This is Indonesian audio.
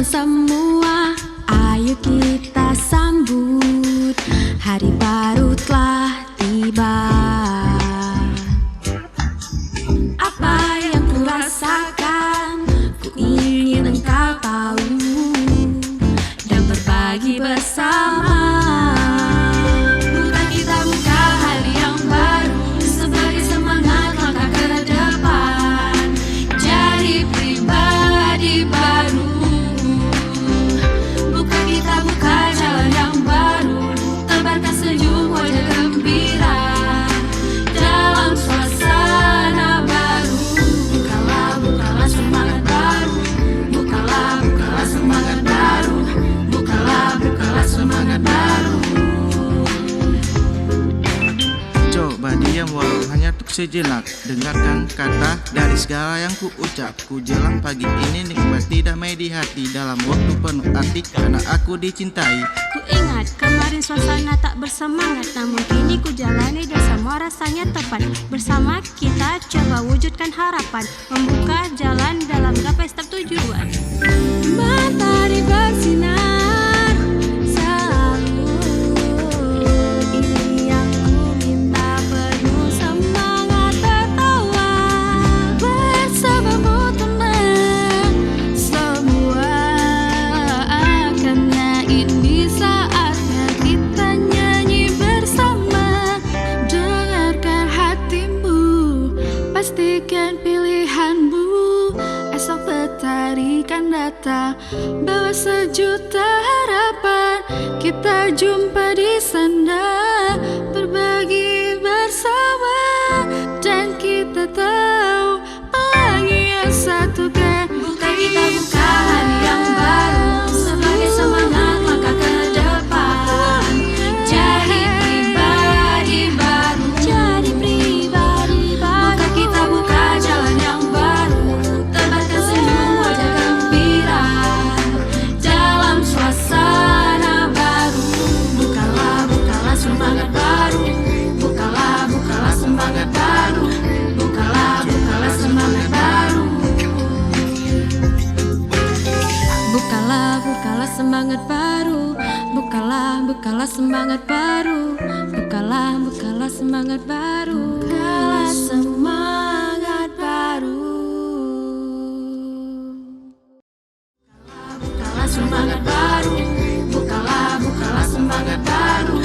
Semua, ayo kita sambut hari baru telah tiba. Apa yang ku rasakan, ku ingin engkau tahu dan berbagi bersama. Bukan kita buka hari yang baru sebagai semangat langkah ke depan, jadi pribadi baru. Buka jalan yang baru, tebarkan senyum wajah gembira dalam suasana baru. Bukalah semangat baru. Bukalah semangat baru. Bukalah semangat baru. Coba diam walau hanya untuk sejenak, dengarkan kata dari segala yang ku ucap. Ku jelang pagi ini nikmati damai di hati dalam waktu penuh arti karena aku dicintai. Ku ingat kemarin suasana tak bersemangat, namun kini ku jalani dan semua rasanya tepat. Bersama kita coba wujudkan harapan, membuka jalan dalam gapai setiap tujuan. Matahari bersinar selalu, ini yang ku minta, penuh semangat tertawa bersamamu tenang semua. Karena ini saatnya kita nyanyi bersama. Dengarkan hatimu, pastikan pilihanmu. Esok petari kan datang, bawa sejuta harapan. Kita jumpa di sana, berbagi bersama. Dan kita tahu pelangi yang satukan. Bukan kita buka hari yang baru sebagai semangat langkah ke depan, jadi pribadi baru. Bukan kita buka jalan yang baru, tebarkan senyum wajah gembira dalam suasana baru. Bukalah semangat baru. Bukalah semangat baru. Bukalah semangat baru. Bukalah semangat baru. Bukalah semangat baru. Bukalah semangat baru. Bukalah semangat baru. Bukalah semangat baru. Bukalah semangat baru.